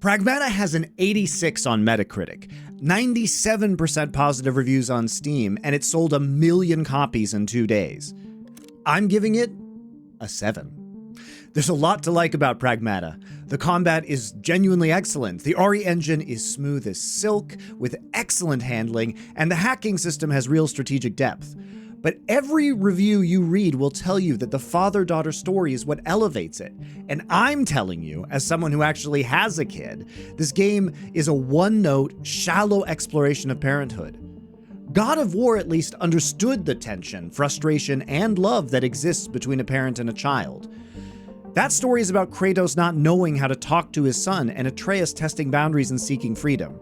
Pragmata has an 86 on Metacritic, 97% positive reviews on Steam, and it sold 1 million copies in 2 days. I'm giving it a 7. There's a lot to like about Pragmata. The combat is genuinely excellent, the RE engine is smooth as silk, with excellent handling, and the hacking system has real strategic depth. But every review you read will tell you that the father-daughter story is what elevates it. And I'm telling you, as someone who actually has a kid, this game is a one-note, shallow exploration of parenthood. God of War at least understood the tension, frustration, and love that exists between a parent and a child. That story is about Kratos not knowing how to talk to his son and Atreus testing boundaries and seeking freedom.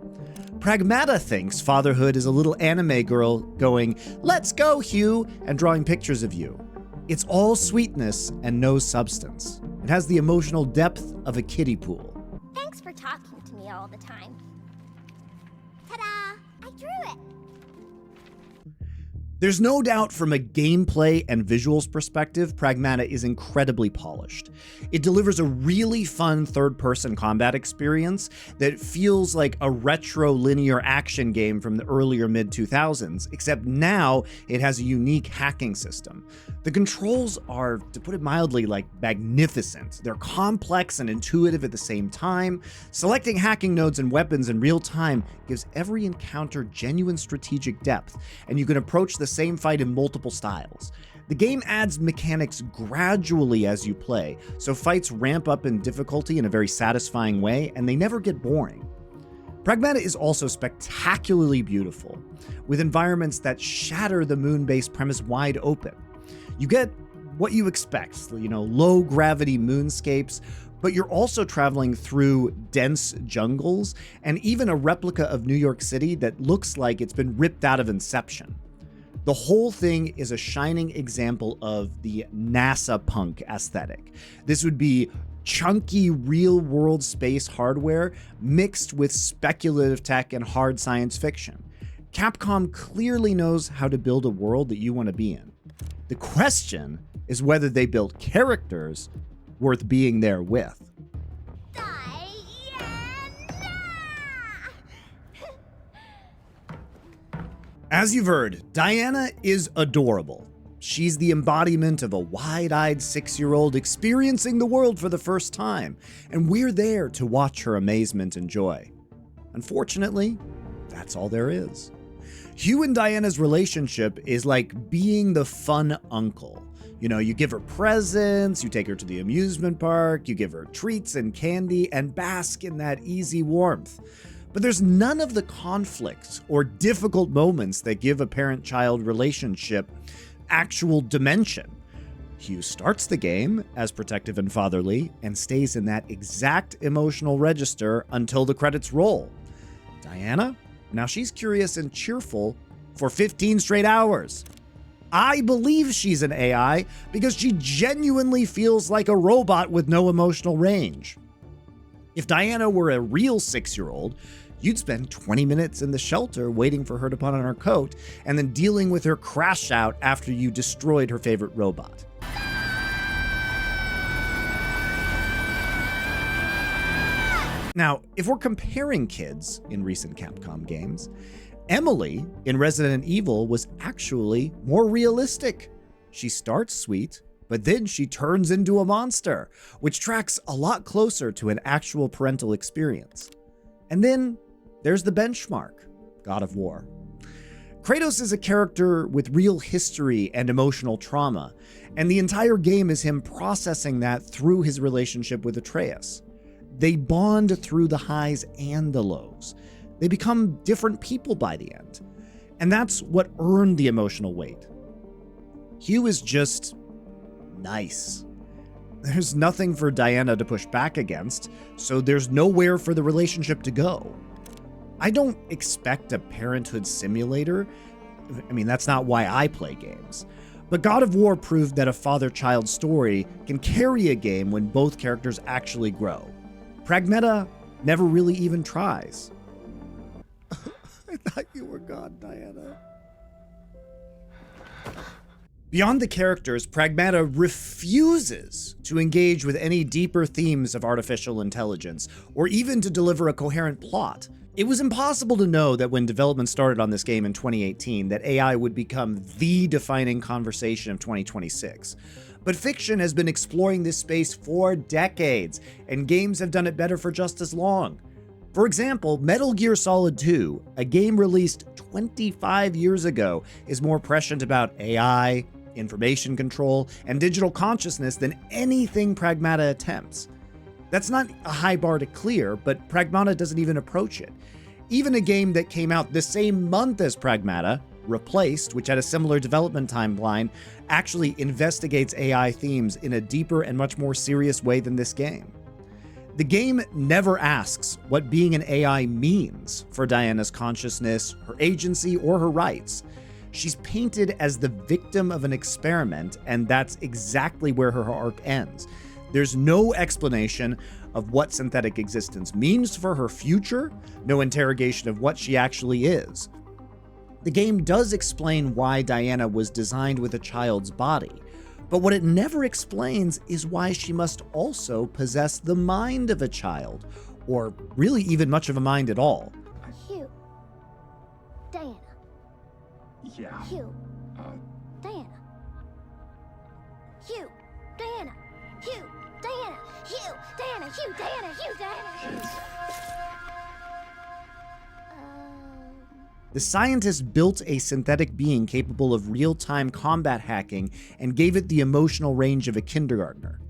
Pragmata thinks fatherhood is a little anime girl going, "Let's go, Hugh," and drawing pictures of you. It's all sweetness and no substance. It has the emotional depth of a kiddie pool. Thanks for talking to me all the time. Ta-da! I drew it! There's no doubt from a gameplay and visuals perspective, Pragmata is incredibly polished. It delivers a really fun third-person combat experience that feels like a retro linear action game from the earlier mid-2000s, except now it has a unique hacking system. The controls are, to put it mildly, like magnificent. They're complex and intuitive at the same time. Selecting hacking nodes and weapons in real time gives every encounter genuine strategic depth, and you can approach the same fight in multiple styles. The game adds mechanics gradually as you play, so fights ramp up in difficulty in a very satisfying way, and they never get boring. Pragmata is also spectacularly beautiful, with environments that shatter the moon-based premise wide open. You get what you expect, low-gravity moonscapes, but you're also traveling through dense jungles, and even a replica of New York City that looks like it's been ripped out of Inception. The whole thing is a shining example of the NASA punk aesthetic. This would be chunky real-world space hardware mixed with speculative tech and hard science fiction. Capcom clearly knows how to build a world that you want to be in. The question is whether they built characters worth being there with. As you've heard, Diana is adorable. She's the embodiment of a wide-eyed 6-year-old experiencing the world for the first time, and we're there to watch her amazement and joy. Unfortunately, that's all there is. Hugh and Diana's relationship is like being the fun uncle. You give her presents, you take her to the amusement park, you give her treats and candy, and bask in that easy warmth. But there's none of the conflicts or difficult moments that give a parent-child relationship actual dimension. Hugh starts the game as protective and fatherly and stays in that exact emotional register until the credits roll. Diana? Now she's curious and cheerful for 15 straight hours. I believe she's an AI because she genuinely feels like a robot with no emotional range. If Diana were a real 6-year-old, you'd spend 20 minutes in the shelter waiting for her to put on her coat and then dealing with her crash out after you destroyed her favorite robot. Now, if we're comparing kids in recent Capcom games, Emily in Resident Evil was actually more realistic. She starts sweet, but then she turns into a monster, which tracks a lot closer to an actual parental experience. And then there's the benchmark, God of War. Kratos is a character with real history and emotional trauma, and the entire game is him processing that through his relationship with Atreus. They bond through the highs and the lows. They become different people by the end. And that's what earned the emotional weight. Hugh is just nice. There's nothing for Diana to push back against, so there's nowhere for the relationship to go. I don't expect a parenthood simulator. That's not why I play games. But God of War proved that a father-child story can carry a game when both characters actually grow. Pragmata never really even tries. I thought you were gone, Diana. Beyond the characters, Pragmata refuses to engage with any deeper themes of artificial intelligence, or even to deliver a coherent plot. It was impossible to know that when development started on this game in 2018 that AI would become the defining conversation of 2026. But fiction has been exploring this space for decades, and games have done it better for just as long. For example, Metal Gear Solid 2, a game released 25 years ago, is more prescient about AI, information control, and digital consciousness than anything Pragmata attempts. That's not a high bar to clear, but Pragmata doesn't even approach it. Even a game that came out the same month as Pragmata, Replaced, which had a similar development timeline, actually investigates AI themes in a deeper and much more serious way than this game. The game never asks what being an AI means for Diana's consciousness, her agency, or her rights. She's painted as the victim of an experiment, and that's exactly where her arc ends. There's no explanation of what synthetic existence means for her future, no interrogation of what she actually is. The game does explain why Diana was designed with a child's body, but what it never explains is why she must also possess the mind of a child, or really even much of a mind at all. Hugh. Diana. Yeah. Hugh. Diana. Hugh. Diana. Hugh. Diana. Hugh. Diana. Hugh. Diana. Hugh. Diana. The scientists built a synthetic being capable of real-time combat hacking and gave it the emotional range of a kindergartner.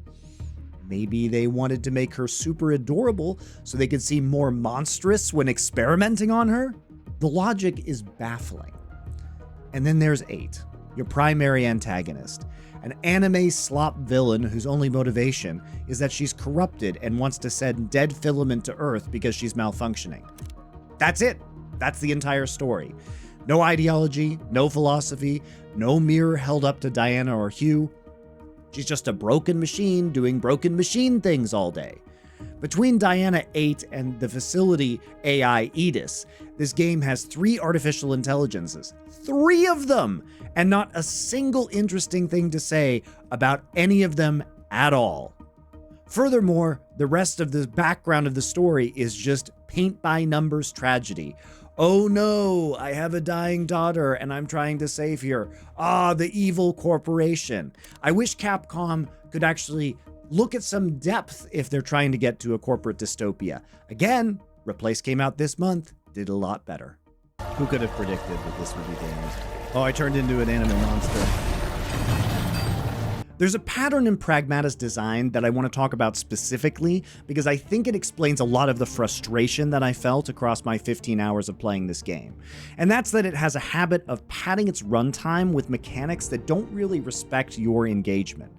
Maybe they wanted to make her super adorable so they could seem more monstrous when experimenting on her? The logic is baffling. And then there's 8, your primary antagonist, an anime slop villain whose only motivation is that she's corrupted and wants to send dead filament to Earth because she's malfunctioning. That's it. That's the entire story. No ideology, no philosophy, no mirror held up to Diana or Hugh. She's just a broken machine doing broken machine things all day. Between Diana 8 and the facility AI Idis, this game has 3 artificial intelligences. 3 of them! And not a single interesting thing to say about any of them at all. Furthermore, the rest of the background of the story is just paint-by-numbers tragedy. Oh no, I have a dying daughter and I'm trying to save her. Ah, the evil corporation. I wish Capcom could actually look at some depth if they're trying to get to a corporate dystopia. Again, Replace came out this month, did a lot better. Who could have predicted that this would be games? Oh, I turned into an anime monster. There's a pattern in Pragmata's design that I want to talk about specifically because I think it explains a lot of the frustration that I felt across my 15 hours of playing this game. And that's that it has a habit of padding its runtime with mechanics that don't really respect your engagement.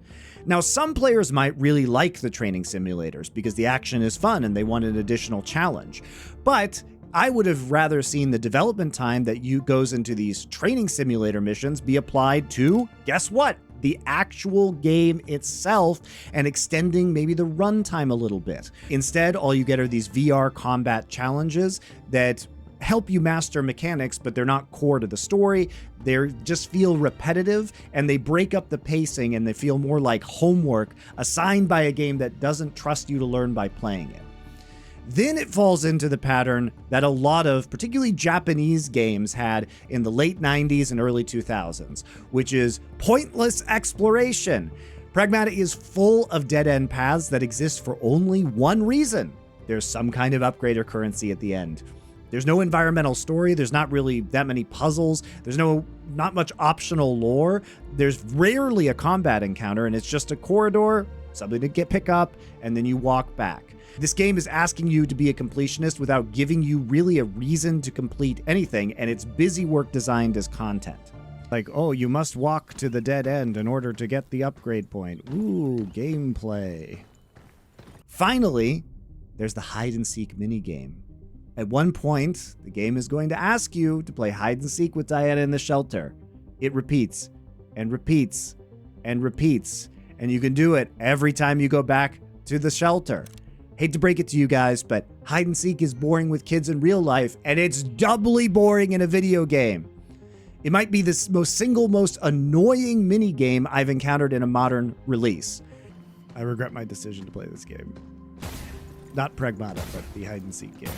Now, some players might really like the training simulators because the action is fun and they want an additional challenge. But I would have rather seen the development time that goes into these training simulator missions be applied to, guess what? The actual game itself, and extending maybe the runtime a little bit. Instead, all you get are these VR combat challenges that help you master mechanics, but they're not core to the story. They just feel repetitive, and they break up the pacing, and they feel more like homework assigned by a game that doesn't trust you to learn by playing it. Then it falls into the pattern that a lot of, particularly Japanese games had in the late 90s and early 2000s, which is pointless exploration. Pragmata is full of dead-end paths that exist for only one reason. There's some kind of upgrade or currency at the end. There's no environmental story, there's not really that many puzzles, there's not much optional lore, there's rarely a combat encounter, and it's just a corridor, something to pick up, and then you walk back. This game is asking you to be a completionist without giving you really a reason to complete anything, and it's busy work designed as content. Like, oh, you must walk to the dead end in order to get the upgrade point. Ooh, gameplay. Finally, there's the hide-and-seek minigame. At one point, the game is going to ask you to play hide-and-seek with Diana in the shelter. It repeats, and repeats, and repeats, and you can do it every time you go back to the shelter. Hate to break it to you guys, but hide and seek is boring with kids in real life, and it's doubly boring in a video game. It might be the most annoying minigame I've encountered in a modern release. I regret my decision to play this game. Not Pragmata, but the hide-and-seek game.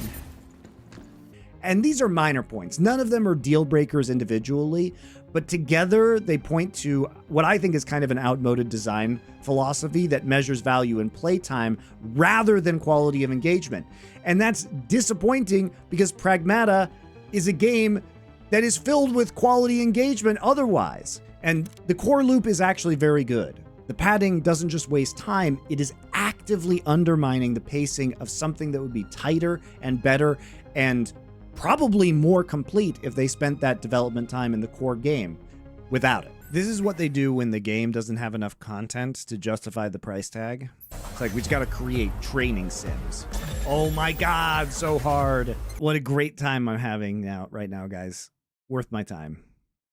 And these are minor points. None of them are deal breakers individually, but together they point to what I think is kind of an outmoded design philosophy that measures value in playtime rather than quality of engagement. And that's disappointing because Pragmata is a game that is filled with quality engagement otherwise. And the core loop is actually very good. The padding doesn't just waste time, it is actively undermining the pacing of something that would be tighter and better and probably more complete if they spent that development time in the core game without it. This is what they do when the game doesn't have enough content to justify the price tag. It's like, we just gotta create training sims. Oh my God, so hard. What a great time I'm having right now, guys. Worth my time.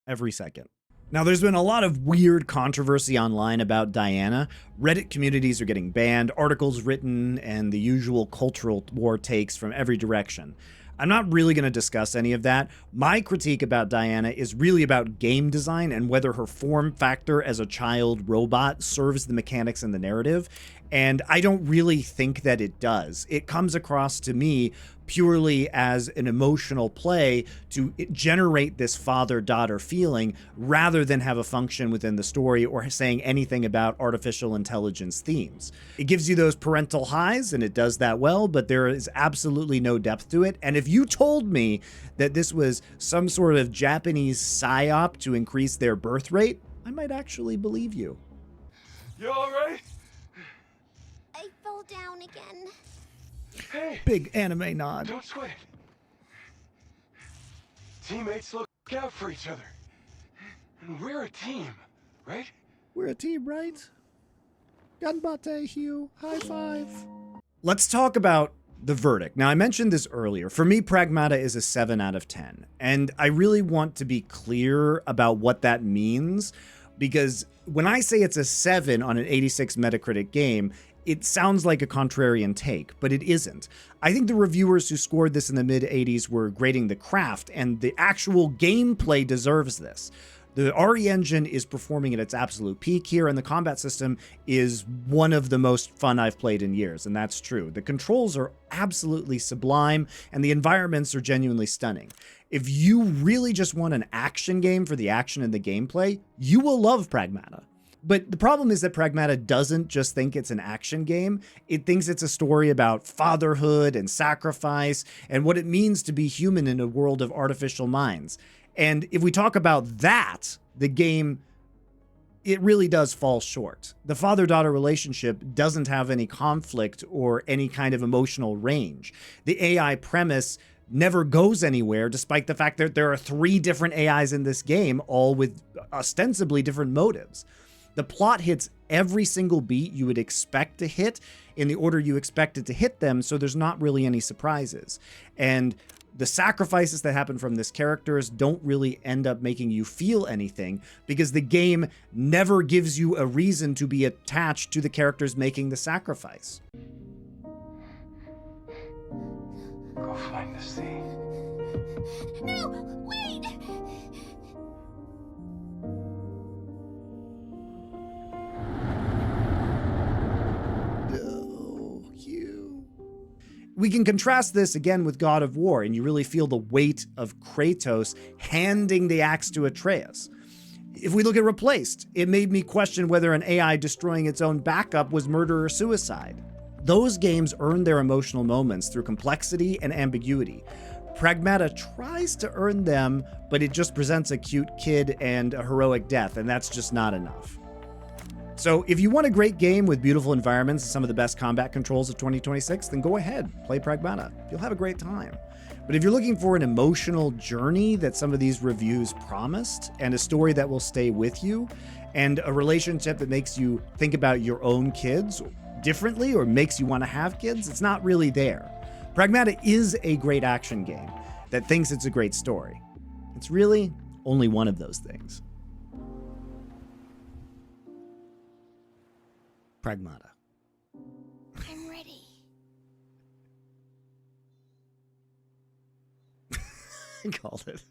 Every second. Now, there's been a lot of weird controversy online about Diana. Reddit communities are getting banned, articles written, and the usual cultural war takes from every direction. I'm not really going to discuss any of that. My critique about Diana is really about game design and whether her form factor as a child robot serves the mechanics and the narrative. And I don't really think that it does. It comes across to me purely as an emotional play to generate this father-daughter feeling rather than have a function within the story or saying anything about artificial intelligence themes. It gives you those parental highs, and it does that well, but there is absolutely no depth to it. And if you told me that this was some sort of Japanese psyop to increase their birth rate, I might actually believe you. You alright? I fell down again. Hey, Big anime nod. don't sweat it. Teammates look out for each other. And we're a team, right? We're a team, right? Ganbate, Hugh. High five. Let's talk about the verdict. Now, I mentioned this earlier. For me, Pragmata is a 7 out of 10. And I really want to be clear about what that means, because when I say it's a 7 on an 86 Metacritic game, it sounds like a contrarian take, but it isn't. I think the reviewers who scored this in the mid-80s were grading the craft, and the actual gameplay deserves this. The RE engine is performing at its absolute peak here, and the combat system is one of the most fun I've played in years, and that's true. The controls are absolutely sublime, and the environments are genuinely stunning. If you really just want an action game for the action and the gameplay, you will love Pragmata. But the problem is that Pragmata doesn't just think it's an action game. It thinks it's a story about fatherhood and sacrifice and what it means to be human in a world of artificial minds. And if we talk about that, the game, it really does fall short. The father-daughter relationship doesn't have any conflict or any kind of emotional range. The AI premise never goes anywhere, despite the fact that there are 3 different AIs in this game, all with ostensibly different motives. The plot hits every single beat you would expect to hit in the order you expected to hit them, so there's not really any surprises. And the sacrifices that happen from this characters don't really end up making you feel anything because the game never gives you a reason to be attached to the characters making the sacrifice. Go find the sea. No, wait! We can contrast this again with God of War, and you really feel the weight of Kratos handing the axe to Atreus. If we look at Replaced, it made me question whether an AI destroying its own backup was murder or suicide. Those games earn their emotional moments through complexity and ambiguity. Pragmata tries to earn them, but it just presents a cute kid and a heroic death, and that's just not enough. So if you want a great game with beautiful environments and some of the best combat controls of 2026, then go ahead, play Pragmata. You'll have a great time. But if you're looking for an emotional journey that some of these reviews promised, and a story that will stay with you, and a relationship that makes you think about your own kids differently or makes you want to have kids, it's not really there. Pragmata is a great action game that thinks it's a great story. It's really only one of those things. Pragmata. I'm ready. Called it.